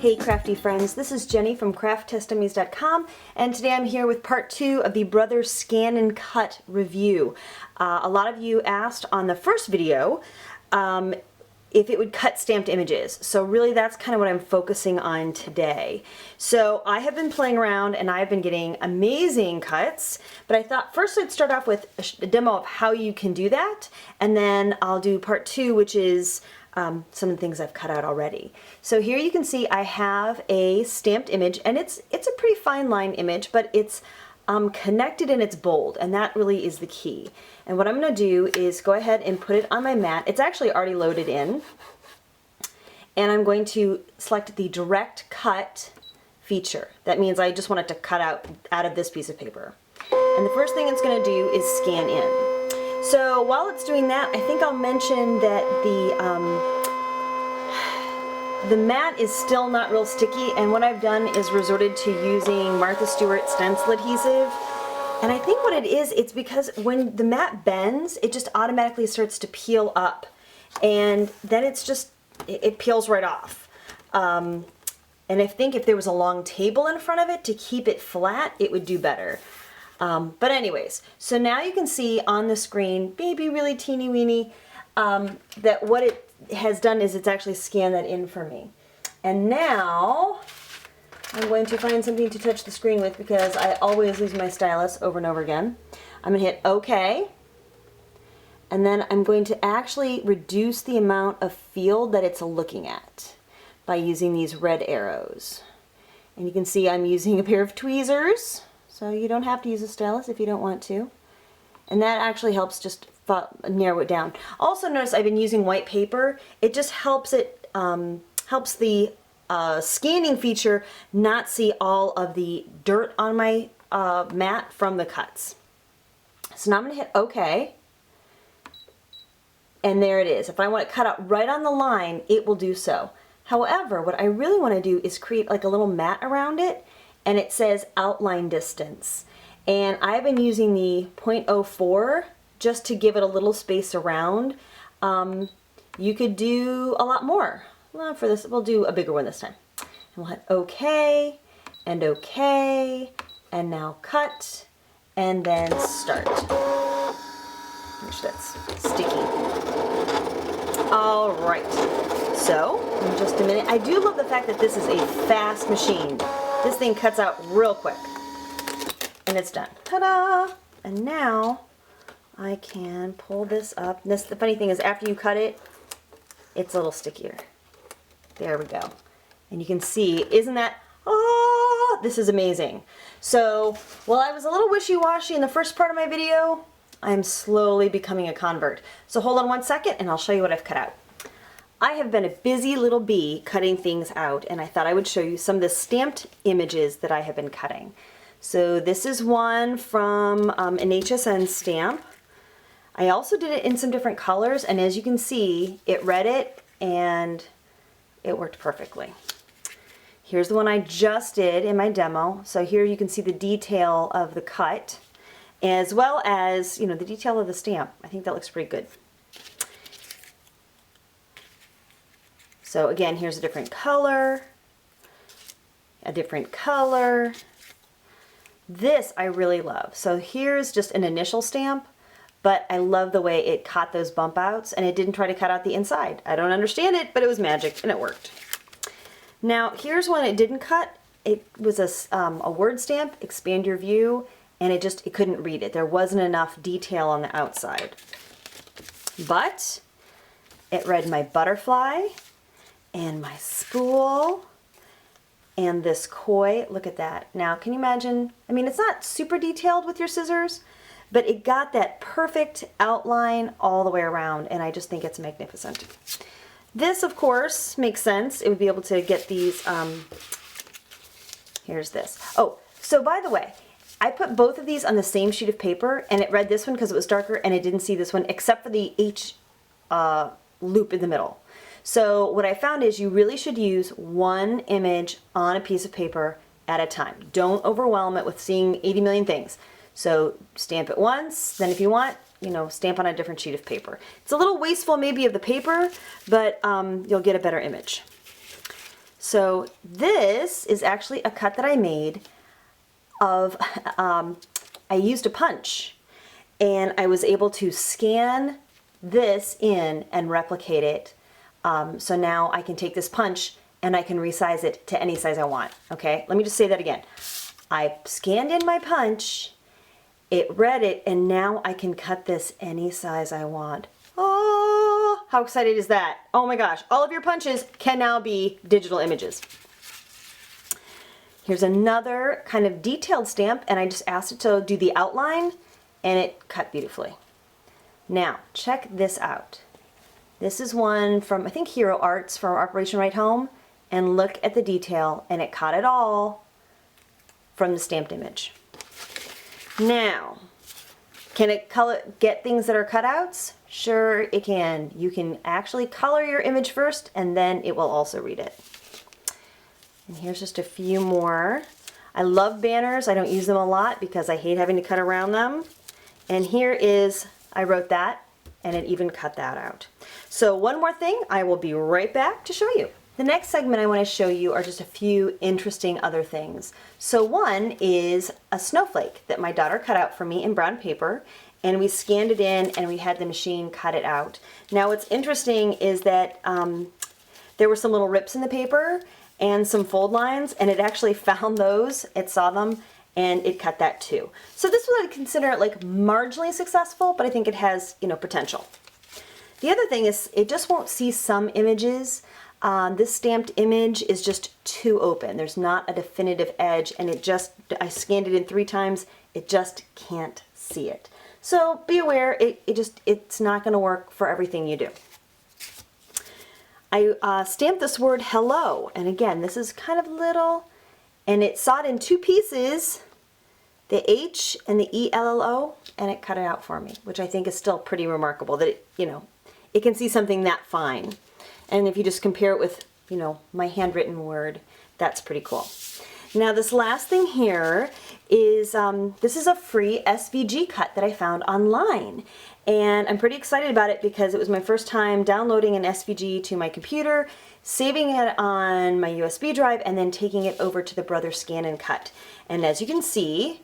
Hey crafty friends, this is Jenny from CraftTestDummies.com, and today I'm here with part 2 of the Brothers ScanNCut review. A lot of you asked on the first video if it would cut stamped images, so really that's kind of what I'm focusing on today. So I have been playing around and I've been getting amazing cuts, but I thought first I'd start off with a demo of how you can do that, and then I'll do part 2, which is some of the things I've cut out already. So here you can see I have a stamped image, and it's a pretty fine line image, but it's connected and it's bold, and that really is the key. And what I'm going to do is go ahead and put it on my mat. It's actually already loaded in, and I'm going to select the direct cut feature. That means I just want it to cut out of this piece of paper. And the first thing it's going to do is scan in. So while it's doing that, I think I'll mention that the mat is still not real sticky, and what I've done is resorted to using Martha Stewart stencil adhesive. And I think what it is, it's because when the mat bends, it just automatically starts to peel up, and then it peels right off. And I think if there was a long table in front of it to keep it flat, it would do better. But anyways, so now you can see on the screen, maybe really teeny weeny, that what it has done is it's actually scanned that in for me. And now I'm going to find something to touch the screen with because I always lose my stylus over and over again. I'm going to hit OK, and then I'm going to actually reduce the amount of field that it's looking at by using these red arrows. And you can see I'm using a pair of tweezers. So you don't have to use a stylus if you don't want to. And that actually helps just narrow it down. Also notice I've been using white paper. It just helps helps the scanning feature not see all of the dirt on my mat from the cuts. So now I'm going to hit OK. And there it is. If I want it cut out right on the line, it will do so. However, what I really want to do is create like a little mat around it, and it says outline distance. And I've been using the 0.04 just to give it a little space around. You could do a lot more. Well, for this, we'll do a bigger one this time. And we'll hit OK, and OK, and now cut, and then start. Make sure that's sticky. All right, so in just a minute, I do love the fact that this is a fast machine. This thing cuts out real quick, and it's done. Ta-da! And now I can pull this up. The funny thing is, after you cut it, it's a little stickier. There we go. And you can see, isn't that, oh, this is amazing. So while I was a little wishy-washy in the first part of my video, I'm slowly becoming a convert. So hold on one second, and I'll show you what I've cut out. I have been a busy little bee cutting things out, and I thought I would show you some of the stamped images that I have been cutting. So this is one from an HSN stamp. I also did it in some different colors, and as you can see, it read it and it worked perfectly. Here's the one I just did in my demo. So here you can see the detail of the cut, as well as, you know, the detail of the stamp. I think that looks pretty good. So again, here's a different color, a different color. This I really love. So here's just an initial stamp, but I love the way it caught those bump outs, and it didn't try to cut out the inside. I don't understand it, but it was magic and it worked. Now here's one it didn't cut. It was a word stamp, expand your view, and it couldn't read it. There wasn't enough detail on the outside. But it read my butterfly, and my spool, and this koi. Look at that. Now, can you imagine? I mean, it's not super detailed with your scissors, but it got that perfect outline all the way around, and I just think it's magnificent. This, of course, makes sense. It would be able to get these, here's this. Oh, so by the way, I put both of these on the same sheet of paper, and it read this one because it was darker, and it didn't see this one, except for the H loop in the middle. So what I found is you really should use one image on a piece of paper at a time. Don't overwhelm it with seeing 80 million things. So stamp it once, then if you want, you know, stamp on a different sheet of paper. It's a little wasteful maybe of the paper, but you'll get a better image. So this is actually a cut that I made of, I used a punch, and I was able to scan this in and replicate it. So now I can take this punch and I can resize it to any size I want. Okay, let me just say that again. I scanned in my punch, it read it, and now I can cut this any size I want. Oh, how excited is that? Oh my gosh, all of your punches can now be digital images. Here's another kind of detailed stamp, and I just asked it to do the outline, and it cut beautifully. Now, check this out. This is one from, I think, Hero Arts from Operation Right Home, and look at the detail, and it caught it all from the stamped image. Now, can it get things that are cutouts? Sure it can. You can actually color your image first, and then it will also read it. And here's just a few more. I love banners. I don't use them a lot because I hate having to cut around them. And here is, I wrote that, and it even cut that out. So one more thing, I will be right back to show you. The next segment I want to show you are just a few interesting other things. So one is a snowflake that my daughter cut out for me in brown paper, and we scanned it in and we had the machine cut it out. Now what's interesting is that there were some little rips in the paper and some fold lines, and it actually found those, it saw them, and it cut that too. So this would consider like marginally successful, but I think it has, you know, potential. The other thing is it just won't see some images. This stamped image is just too open. There's not a definitive edge, and it just, I scanned it in 3 times, it just can't see it. So be aware, it's not going to work for everything you do. I stamped this word hello, and again, this is kind of little, and it saw it in 2 pieces, the H and the E-L-L-O, and it cut it out for me, which I think is still pretty remarkable that it, you know, it can see something that fine. And if you just compare it with, you know, my handwritten word, that's pretty cool. Now this last thing here is, this is a free SVG cut that I found online. And I'm pretty excited about it because it was my first time downloading an SVG to my computer, saving it on my USB drive, and then taking it over to the Brother ScanNCut. And as you can see,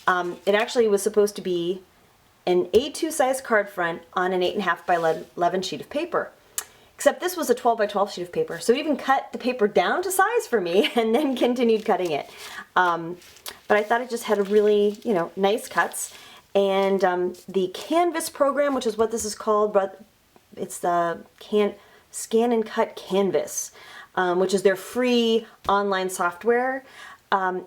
it actually was supposed to be an A2 size card front on an 8.5 by 11 sheet of paper. Except this was a 12 by 12 sheet of paper, so it even cut the paper down to size for me and then continued cutting it. But I thought it just had a really, you know, nice cuts. And the Canvas program, which is what this is called, but it's the ScanNCut Canvas, which is their free online software.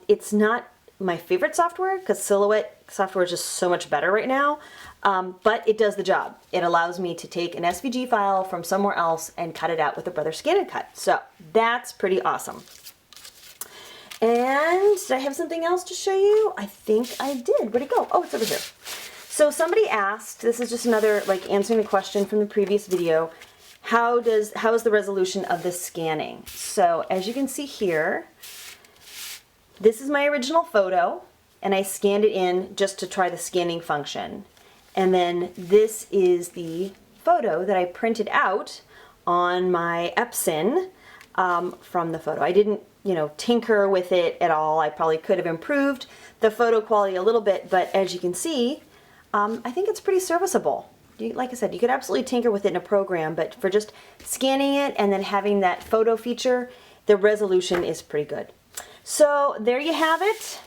It's not my favorite software because Silhouette software is just so much better right now. But it does the job. It allows me to take an SVG file from somewhere else and cut it out with a Brother ScanNCut. So that's pretty awesome. And did I have something else to show you? I think I did. Where'd it go? Oh, it's over here. So somebody asked, this is just another like answering a question from the previous video, how is the resolution of the scanning? So as you can see here, this is my original photo, and I scanned it in just to try the scanning function. And then this is the photo that I printed out on my Epson from the photo. I didn't, you know, tinker with it at all. I probably could have improved the photo quality a little bit, but as you can see, I think it's pretty serviceable. Like I said, you could absolutely tinker with it in a program, but for just scanning it and then having that photo feature, the resolution is pretty good. So there you have it.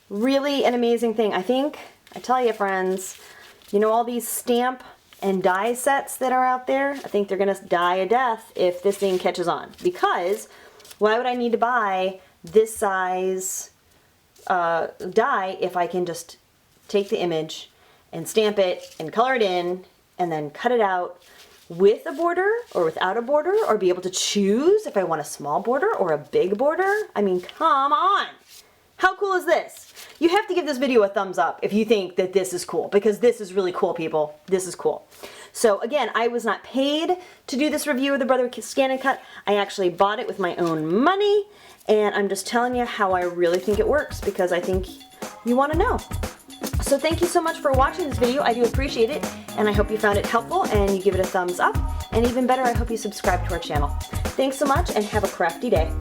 Really an amazing thing. I tell you friends, you know, all these stamp and die sets that are out there, I think they're going to die a death if this thing catches on. Because why would I need to buy this size die if I can just take the image and stamp it and color it in and then cut it out with a border or without a border, or be able to choose if I want a small border or a big border? I mean, come on! How cool is this? You have to give this video a thumbs up if you think that this is cool, because this is really cool, people. This is cool. So again, I was not paid to do this review of the Brother ScanNCut. I actually bought it with my own money, and I'm just telling you how I really think it works, because I think you want to know. So thank you so much for watching this video. I do appreciate it, and I hope you found it helpful and you give it a thumbs up. And even better, I hope you subscribe to our channel. Thanks so much and have a crafty day.